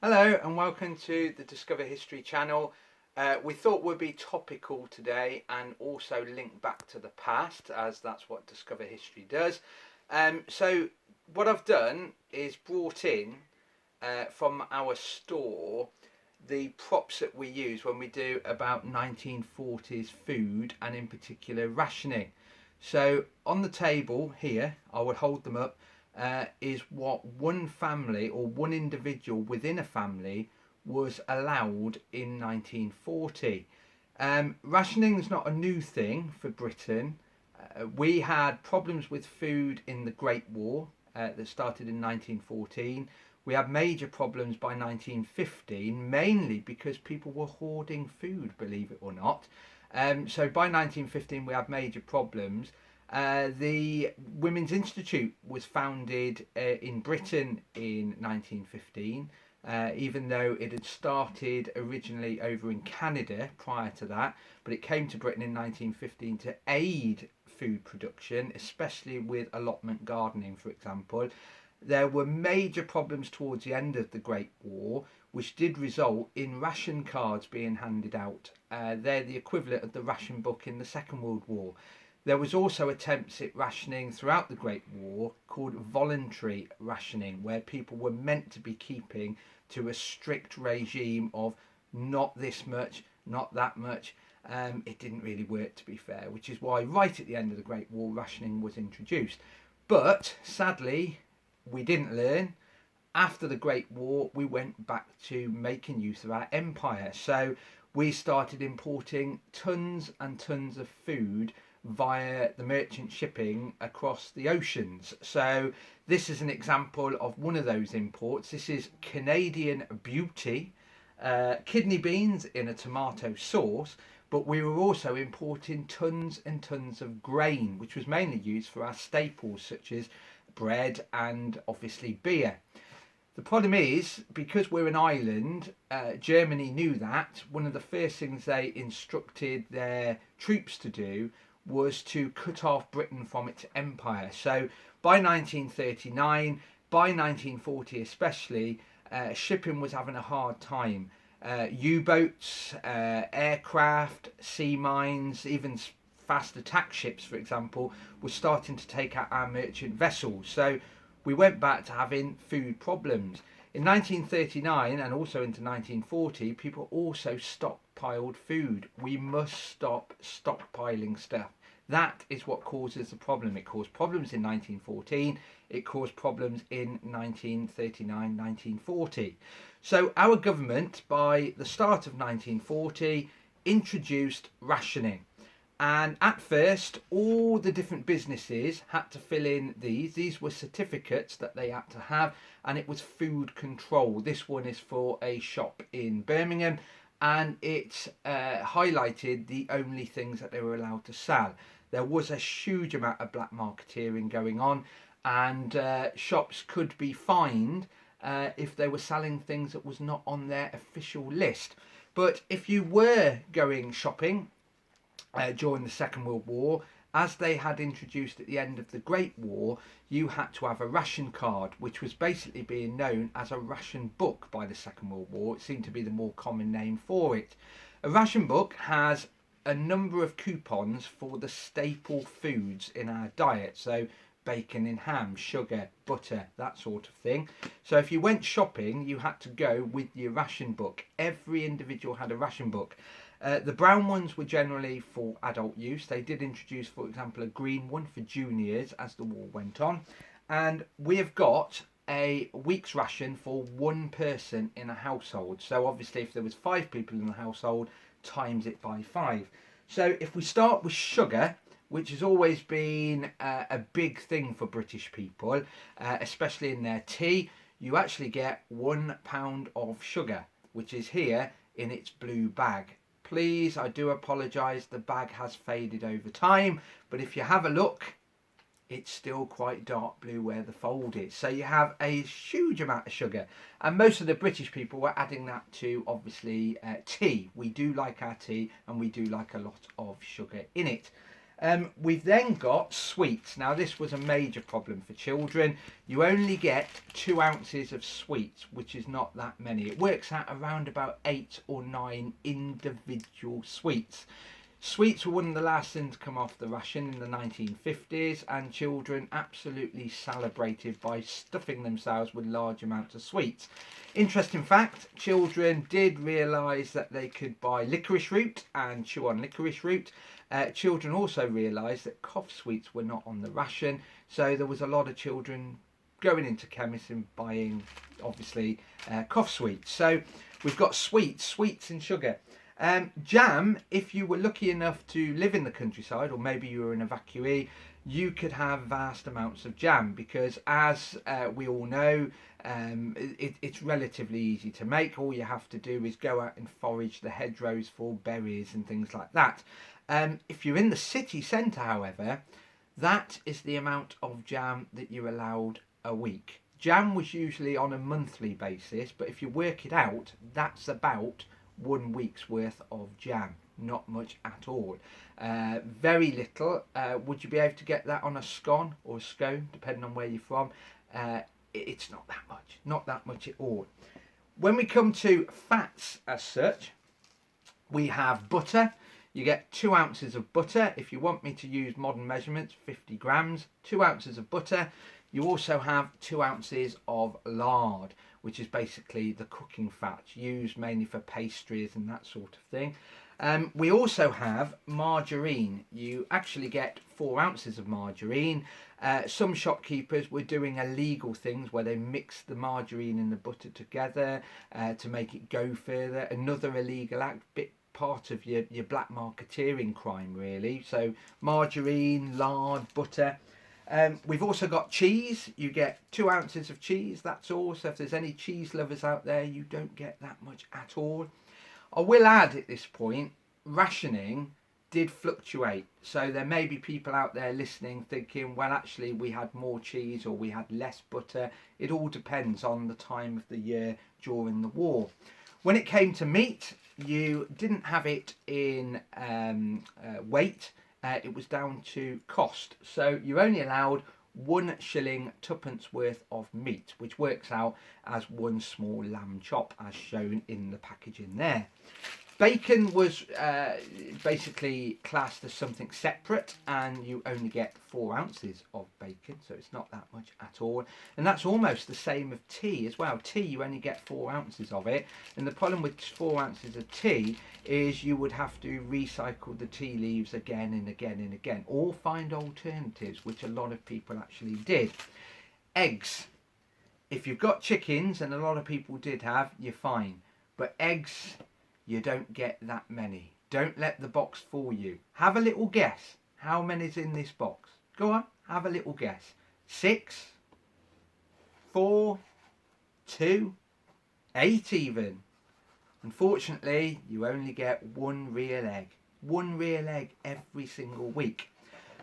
Hello and welcome to the Discover History channel. We thought would be topical today and also link back to the past, as that's what Discover History does. So what I've done is brought in from our store the props that we use when we do about 1940s food and in particular rationing. So on the table here, I will hold them up, is what one family or one individual within a family was allowed in 1940. Rationing is not a new thing for Britain. We had problems with food in the Great War that started in 1914. We had major problems by 1915, mainly because people were hoarding food, believe it or not. So by 1915, we had major problems. The Women's Institute was founded in Britain in 1915, even though it had started originally over in Canada prior to that, but it came to Britain in 1915 to aid food production, especially with allotment gardening, for example. There were major problems towards the end of the Great War, which did result in ration cards being handed out. They're the equivalent of the ration book in the Second World War. There was also attempts at rationing throughout the Great War called voluntary rationing, where people were meant to be keeping to a strict regime of not this much, not that much. It didn't really work, to be fair, which is why right at the end of the Great War rationing was introduced. But sadly, we didn't learn. After the Great War, we went back to making use of our empire. So we started importing tons and tons of food via the merchant shipping across the oceans. So this is an example of one of those imports. This is Canadian Beauty, kidney beans in a tomato sauce, but we were also importing tons and tons of grain, which was mainly used for our staples such as bread and obviously beer. The problem is, because we're an island, Germany knew that. One of the first things they instructed their troops to do was to cut off Britain from its empire. So by 1939, by 1940 especially, shipping was having a hard time. U-boats, aircraft, sea mines, even fast attack ships, for example, were starting to take out our merchant vessels. So we went back to having food problems. In 1939 and also into 1940, people also stockpiled food. We must stop stockpiling stuff. That is what causes the problem. It caused problems in 1914. It caused problems in 1939, 1940. So our government, by the start of 1940, introduced rationing. And at first, all the different businesses had to fill in these. These were certificates that they had to have, and it was food control. This one is for a shop in Birmingham, and it highlighted the only things that they were allowed to sell. There was a huge amount of black marketeering going on, and shops could be fined if they were selling things that was not on their official list. But if you were going shopping during the Second World War, as they had introduced at the end of the Great War, you had to have a ration card, which was basically being known as a ration book by the Second World War. It seemed to be the more common name for it. A ration book has a number of coupons for the staple foods in our diet. So bacon and ham, sugar, butter, that sort of thing. So if you went shopping, you had to go with your ration book. Every individual had a ration book. The brown ones were generally for adult use. They did introduce, for example, a green one for juniors as the war went on. And we have got a week's ration for one person in a household. So obviously if there was 5 people in the household, times it by 5. So if we start with sugar, which has always been a big thing for British people, especially in their tea, you actually get £1 of sugar, which is here in its blue bag. Please, I do apologise, the bag has faded over time, but if you have a look, it's still quite dark blue where the fold is. So you have a huge amount of sugar, and most of the British people were adding that to obviously tea. We do like our tea, and we do like a lot of sugar in it. We've then got sweets. Now this was a major problem for children. You only get 2 ounces of sweets, which is not that many. It works out around about 8 or 9 individual sweets. Sweets were one of the last things to come off the ration in the 1950s, and children absolutely celebrated by stuffing themselves with large amounts of sweets. Interesting fact, children did realise that they could buy licorice root and chew on licorice root. Children also realised that cough sweets were not on the ration, so there was a lot of children going into chemists and buying, obviously, cough sweets. So we've got sweets and sugar. Jam, if you were lucky enough to live in the countryside, or maybe you were an evacuee, you could have vast amounts of jam, because as we all know, it's relatively easy to make. All you have to do is go out and forage the hedgerows for berries and things like that. If you're in the city centre, however, that is the amount of jam that you're allowed a week. Jam was usually on a monthly basis, but if you work it out, that's about 1 week's worth of jam. Not much at all. Very little. Would you be able to get that on a scone or a scone, depending on where you're from? It's not that much. Not that much at all. When we come to fats as such, we have butter. You get 2 ounces of butter. If you want me to use modern measurements, 50 grams. 2 ounces of butter. You also have 2 ounces of lard, which is basically the cooking fat used mainly for pastries and that sort of thing. We also have margarine. You actually get 4 ounces of margarine. Some shopkeepers were doing illegal things where they mixed the margarine and the butter together to make it go further. Another illegal act, part of your black marketeering crime, really. So margarine, lard, butter. We've also got cheese. You get 2 ounces of cheese, that's all. So if there's any cheese lovers out there, you don't get that much at all. I will add at this point, rationing did fluctuate. So there may be people out there listening thinking, well, actually we had more cheese or we had less butter. It all depends on the time of the year during the war. When it came to meat, you didn't have it in weight. It was down to cost. So you're only allowed 1 shilling 2pence worth of meat, which works out as 1 small lamb chop, as shown in the packaging there. Bacon was basically classed as something separate, and you only get 4 ounces of bacon, so it's not that much at all. And that's almost the same of tea as well. Tea, you only get 4 ounces of it, and the problem with 4 ounces of tea is you would have to recycle the tea leaves again and again and again, or find alternatives, which a lot of people actually did. Eggs. If you've got chickens, and a lot of people did have, you're fine. But eggs, you don't get that many. Don't let the box fool you. Have a little guess. How many's in this box? Go on, have a little guess. 6, 4, 2, 8 even. Unfortunately, you only get 1 real egg. 1 real egg every single week.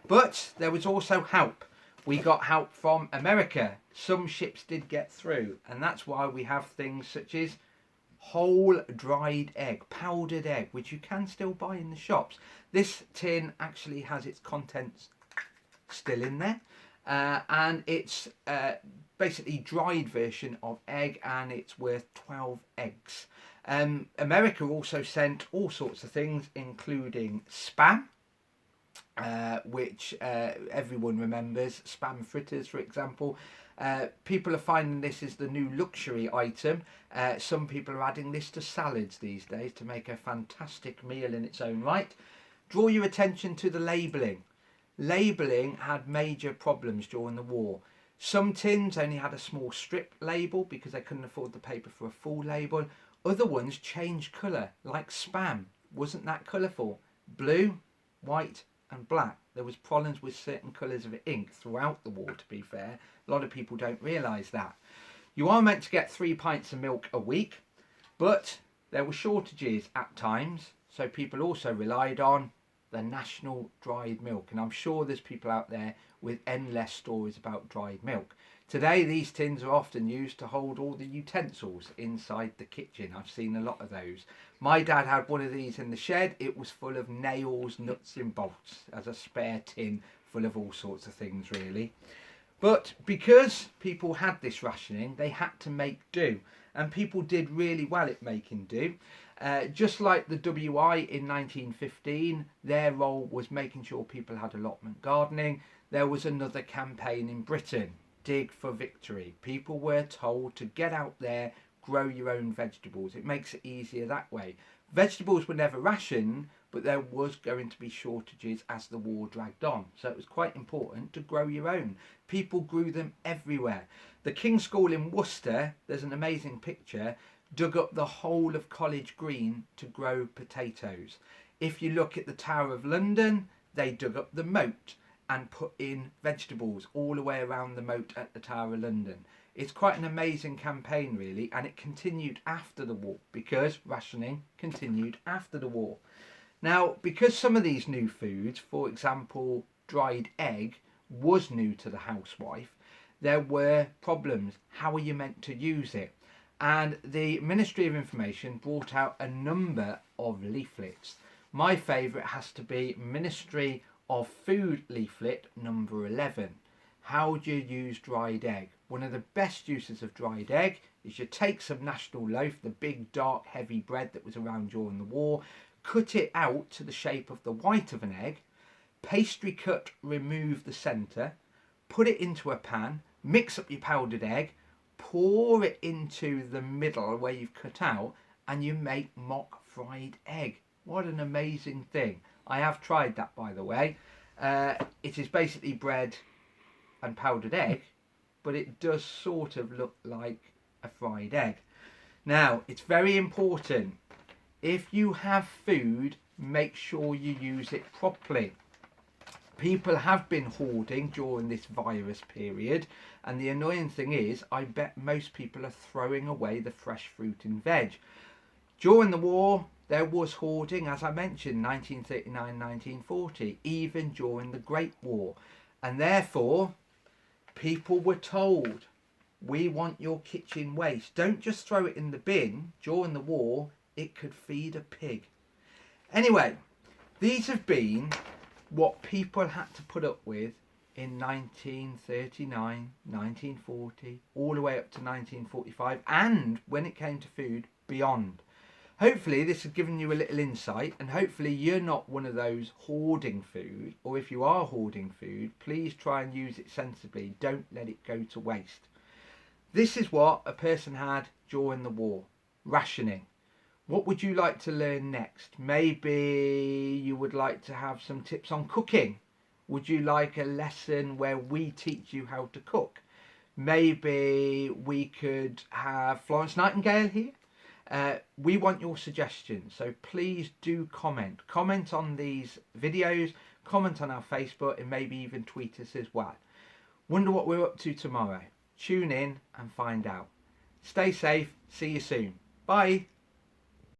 But there was also help. We got help from America. Some ships did get through, and that's why we have things such as whole dried egg, powdered egg, which you can still buy in the shops. This tin actually has its contents still in there, and it's basically dried version of egg, and it's worth 12 eggs. America also sent all sorts of things, including spam, which everyone remembers, spam fritters, for example. People are finding this is the new luxury item. Some people are adding this to salads these days to make a fantastic meal in its own right. Draw your attention to the labelling. Labelling had major problems during the war. Some tins only had a small strip label because they couldn't afford the paper for a full label. Other ones changed colour, like spam. Wasn't that colourful? Blue, white and black. There was problems with certain colours of ink throughout the war, to be fair. A lot of people don't realise that. You are meant to get 3 pints of milk a week, but there were shortages at times, so people also relied on the national dried milk. And I'm sure there's people out there with endless stories about dried milk. Today these tins are often used to hold all the utensils inside the kitchen. I've seen a lot of those. My dad had one of these in the shed. It was full of nails, nuts and bolts, as a spare tin full of all sorts of things really. But because people had this rationing, they had to make do, and people did really well at making do. Just like the WI in 1915, their role was making sure people had allotment gardening. There was another campaign in Britain, Dig for Victory. People were told to get out there, grow your own vegetables. It makes it easier that way. Vegetables were never rationed, but there was going to be shortages as the war dragged on. So it was quite important to grow your own. People grew them everywhere. The King's School in Worcester, there's an amazing picture, dug up the whole of College Green to grow potatoes. If you look at the Tower of London, they dug up the moat and put in vegetables all the way around the moat at the Tower of London. It's quite an amazing campaign really, and it continued after the war because rationing continued after the war. Now, because some of these new foods, for example dried egg, was new to the housewife, there were problems. How are you meant to use it? And the Ministry of Information brought out a number of leaflets. My favourite has to be Ministry of Food leaflet number 11. How do you use dried egg? One of the best uses of dried egg is you take some national loaf, the big dark heavy bread that was around during the war, cut it out to the shape of the white of an egg, pastry cut, remove the centre, put it into a pan, mix up your powdered egg, pour it into the middle where you've cut out, and you make mock fried egg. What an amazing thing. I have tried that, by the way. It is basically bread and powdered egg, but it does sort of look like a fried egg. Now, it's very important. If you have food, make sure you use it properly. People have been hoarding during this virus period, and the annoying thing is I bet most people are throwing away the fresh fruit and veg. During the war there was hoarding, as I mentioned, 1939-1940, even during the Great War, and therefore people were told, we want your kitchen waste, don't just throw it in the bin. During the war it could feed a pig. Anyway, these have been what people had to put up with in 1939, 1940, all the way up to 1945, and when it came to food, beyond. Hopefully this has given you a little insight, and hopefully you're not one of those hoarding food, or if you are hoarding food, please try and use it sensibly. Don't let it go to waste. This is what a person had during the war, rationing. What would you like to learn next? Maybe you would like to have some tips on cooking. Would you like a lesson where we teach you how to cook? Maybe we could have Florence Nightingale here. We want your suggestions, so please do comment. Comment on these videos, comment on our Facebook, and maybe even tweet us as well. Wonder what we're up to tomorrow? Tune in and find out. Stay safe. See you soon. Bye.